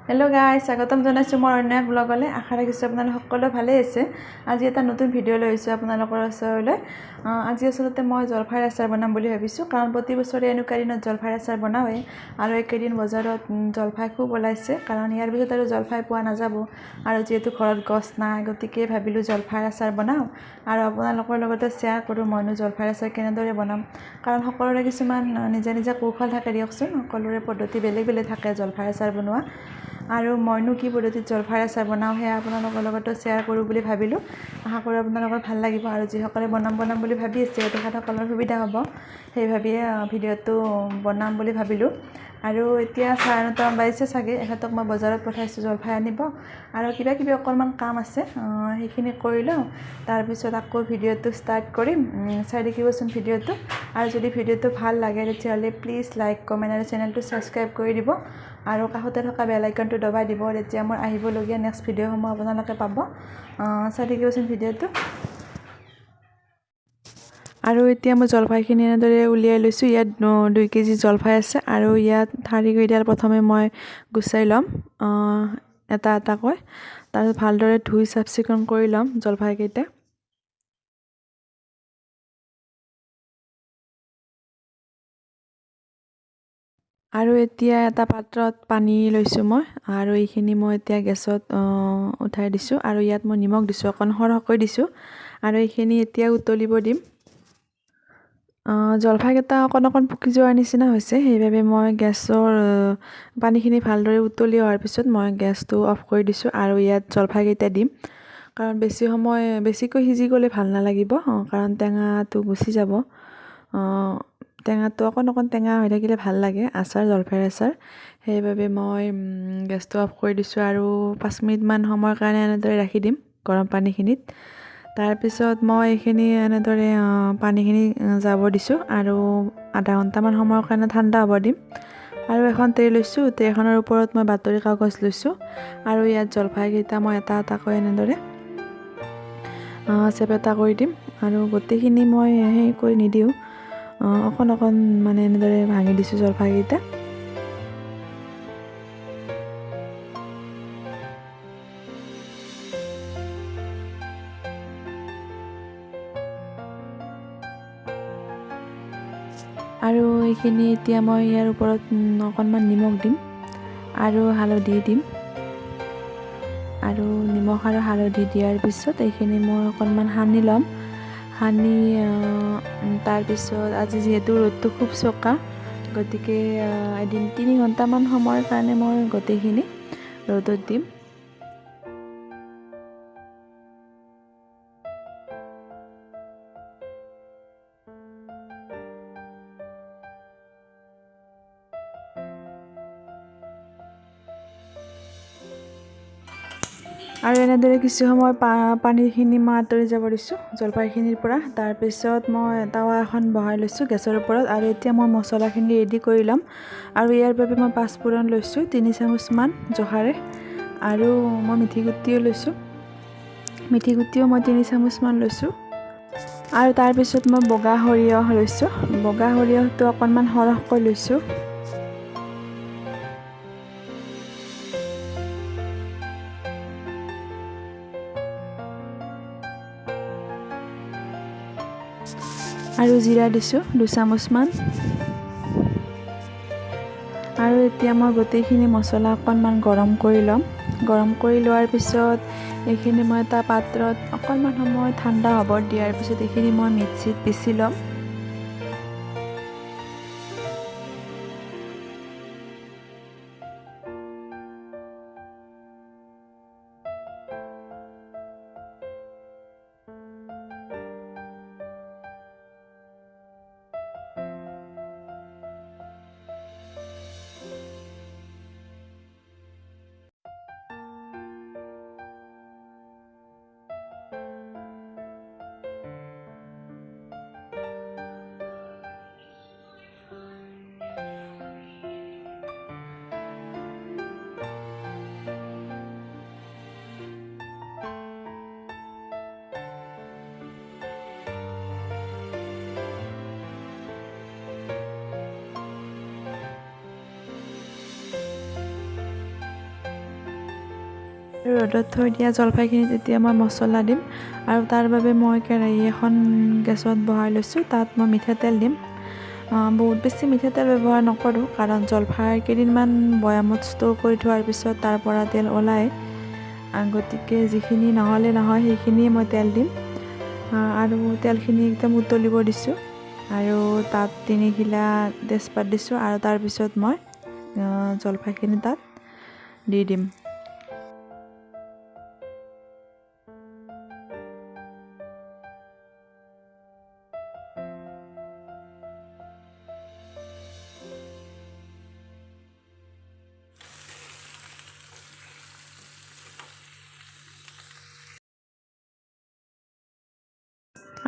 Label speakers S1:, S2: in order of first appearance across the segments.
S1: Hello' guys, স্বাগতম জনাইছোঁ মোৰ অন্য এক ব্লগলৈ। আশা ৰাখিছোঁ আপোনালোক সকলো ভালেই আছে। আজি এটা নতুন ভিডিঅ' লৈ আহিছোঁ আপোনালোকৰ ওচৰলৈ। আজি আচলতে মই জলফাইৰ আচাৰ বনাম বুলি ভাবিছোঁ, কাৰণ প্ৰতি বছৰে এনেকুৱা দিনত জলফাইৰ আচাৰ বনাওঁৱেই। আৰু এইকেইদিন বজাৰত জলফাই খুব ওলাইছে, কাৰণ ইয়াৰ পিছত আৰু জলফাই পোৱা নাযাব। আৰু যিহেতু ঘৰত গছ নাই, গতিকে ভাবিলোঁ জলফাইৰ আচাৰ বনাওঁ আৰু আপোনালোকৰ লগতে শ্বেয়াৰ কৰোঁ মইনো জলফাইৰ আচাৰ কেনেদৰে বনাম। কাৰণ সকলোৰে কিছুমান নিজা নিজা কৌশল থাকে দিয়কচোন, সকলোৰে পদ্ধতি বেলেগ বেলেগ থাকে জলফাইৰ আচাৰ বনোৱা। আৰু মইনো কি পদ্ধতিত জলফাইৰ আচাৰ বনাওঁ সেয়া আপোনালোকৰ লগতো শ্বেয়াৰ কৰোঁ বুলি ভাবিলোঁ। আশা কৰোঁ আপোনালোকৰ ভাল লাগিব, আৰু যিসকলে বনাম বুলি ভাবি আছে তেখেতসকলৰ সুবিধা হ'ব, সেই ভাবিয়ে ভিডিঅ'টো বনাম বুলি ভাবিলোঁ। আৰু এতিয়া 9:30 বাজিছে চাগে। এখেতক মই বজাৰত পঠাইছোঁ জলফাই আনিব, আৰু কিবা কিবি অকণমান কাম আছে, সেইখিনি কৰি লওঁ। তাৰপিছত আকৌ ভিডিঅ'টো ষ্টাৰ্ট কৰিম। চাই দেখিবচোন ভিডিঅ'টো। আৰু যদি ভিডিঅ'টো ভাল লাগে তেতিয়াহ'লে প্লিজ লাইক, কমেণ্ট আৰু চেনেলটো ছাবস্ক্ৰাইব কৰি দিব, আৰু কাষতে থকা বেল আইকনটো দবাই দিব। তেতিয়া মোৰ আহিবলগীয়া নেক্সট ভিডিঅ'সমূহ আপোনালোকে পাব। চাই থাকিবচোন ভিডিঅ'টো। আৰু এতিয়া মই জলফাইখিনি এনেদৰে উলিয়াই লৈছোঁ। ইয়াত 2 কেজি জলফাই আছে, আৰু ইয়াত ঠাৰিকেইডাল প্ৰথমে মই গুচাই ল'ম এটা এটাকৈ। তাৰপিছত ভালদৰে ধুই চাফ চিকুণ কৰি ল'ম জলফাইকেইটা। আৰু এতিয়া এটা পাত্ৰত পানী লৈছোঁ মই, আৰু এইখিনি মই এতিয়া গেছত উঠাই দিছোঁ। আৰু ইয়াত মই নিমখ দিছোঁ, অকণ সৰহকৈ দিছোঁ, আৰু এইখিনি এতিয়া উতলিব দিম। জলফাইকেইটা অকণ পকি যোৱাৰ নিচিনা হৈছে, সেইবাবে মই গেছৰ পানীখিনি ভালদৰে উতলি অহাৰ পিছত মই গেছটো অফ কৰি দিছোঁ, আৰু ইয়াত জলফাইকেইটা দিম। কাৰণ বেছিকৈ সিজি গ'লে ভাল নালাগিব, কাৰণ টেঙাটো গুচি যাব। টেঙাটো অকণ টেঙা হৈ থাকিলে ভাল লাগে জলফাইৰ আচাৰ। সেইবাবে মই গেছটো অফ কৰি দিছোঁ, আৰু 5 মিনিটমান সময়ৰ কাৰণে এনেদৰে ৰাখি দিম গৰম পানীখিনিত। তাৰপিছত মই এইখিনি এনেদৰে পানীখিনি যাব দিছোঁ, আৰু আধা ঘণ্টামান সময়ৰ কাৰণে ঠাণ্ডা হ'ব দিম। আৰু এখন ট্ৰে লৈছোঁ, ট্ৰেখনৰ ওপৰত মই বাতৰি কাগজ লৈছোঁ, আৰু ইয়াত জলফাইকেইটা মই এটা এটাকৈ এনেদৰে চেপেটা কৰি দিম। আৰু গোটেইখিনি মই সেই কৰি নিদিওঁ, অকণ মানে এনেদৰে ভাঙি দিছোঁ জলফাইকেইটা। আৰু এইখিনি এতিয়া মই ইয়াৰ ওপৰত অকণমান নিমখ দিম, আৰু হালধি দিম। আৰু নিমখ আৰু হালধি দিয়াৰ পিছত এইখিনি মই অকণমান সানি ল'ম। তাৰপিছত আজি যিহেতু ৰ'দটো খুব চোকা, গতিকে এদিন 3 ঘণ্টামান সময়ৰ কাৰণে মই গোটেইখিনি ৰ'দত দিম। আৰু এনেদৰে কিছু সময় পানীখিনি মই আঁতৰি যাব দিছোঁ জলফাইখিনিৰ পৰা। তাৰপিছত মই টাৱা এখন বহাই লৈছোঁ গেছৰ ওপৰত, আৰু এতিয়া মই মছলাখিনি ৰেডি কৰি ল'ম। আৰু ইয়াৰ বাবে মই 5 ফোৰণ লৈছোঁ 3 চামুচমান জোখাৰে, আৰু মই মিঠি গুটিও লৈছোঁ। মিঠি গুটিও মই 3 চামুচমান লৈছোঁ। আৰু তাৰপিছত মই বগা সৰিয়হ লৈছোঁ। বগা সৰিয়হটো অকণমান সৰহকৈ লৈছোঁ। আৰু জিৰা দিছোঁ 2 চামুচমান। আৰু এতিয়া মই গোটেইখিনি মছলা অকণমান গৰম কৰি ল'ম। গৰম কৰি লোৱাৰ পিছত এইখিনি মই এটা পাত্ৰত অকণমান সময় ঠাণ্ডা হ'ব দিয়াৰ পিছত এইখিনি মই মিক্সিত পিচি ল'ম। ৰ'দত থৈ দিয়া জলফাইখিনিত এতিয়া মই মছলা দিম আৰু তাৰ বাবে মই কেৰাহী এখন গেছত বহাই লৈছোঁ। তাত মই মিঠাতেল দিম। বহুত বেছি মিঠাতেল ব্যৱহাৰ নকৰোঁ, কাৰণ জলফাই কেইদিনমান বৈয়ামত ষ্ট'ৰ কৰি থোৱাৰ পিছত তাৰ পৰা তেল ওলায়। গতিকে যিখিনি নহ'লে নহয় সেইখিনিয়ে মই তেল দিম। আৰু তেলখিনি একদম উতলিব দিছোঁ আৰু তাত 3 খিলা তেজপাত দিছোঁ আৰু তাৰপিছত মই জলফাইখিনি তাত দি দিম।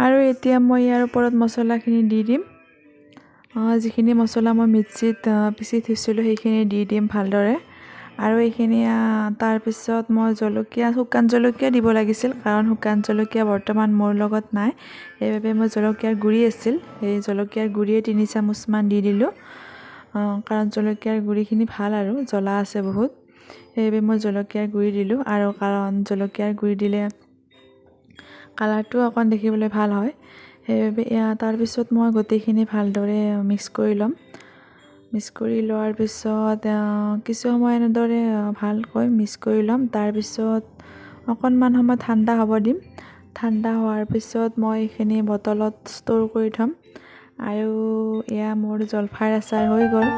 S1: আৰু এতিয়া মই ইয়াৰ ওপৰত মছলাখিনি দি দিম। যিখিনি মছলা মই মিক্সিত পিচি থৈছিলোঁ সেইখিনি দি দিম ভালদৰে। আৰু এইখিনি তাৰপিছত মই শুকান জলকীয়া দিব লাগিছিল, কাৰণ শুকান জলকীয়া বৰ্তমান মোৰ লগত নাই। সেইবাবে মই জলকীয়াৰ গুড়ি আছিল, সেই জলকীয়াৰ গুড়িয়ে 3 চামুচমান দি দিলোঁ। কাৰণ জলকীয়াৰ গুড়িখিনি ভাল আৰু জ্বলা আছে বহুত, সেইবাবে মই জলকীয়াৰ গুড়ি দিলোঁ। আৰু কাৰণ জলকীয়াৰ গুড়ি দিলে কালাৰটো অকণ দেখিবলৈ ভাল হয়, সেইবাবে তাৰপিছত মই গোটেইখিনি ভালদৰে মিক্স কৰি ল'ম। মিক্স কৰি লোৱাৰ পিছত কিছু সময় এনেদৰে ভালকৈ মিক্স কৰি ল'ম। তাৰপিছত অকণমান সময় ঠাণ্ডা হ'ব দিম। ঠাণ্ডা হোৱাৰ পিছত মই এইখিনি বটলত ষ্ট'ৰ কৰি থ'ম। আৰু এয়া মোৰ জলফাইৰ আচাৰ হৈ গ'ল।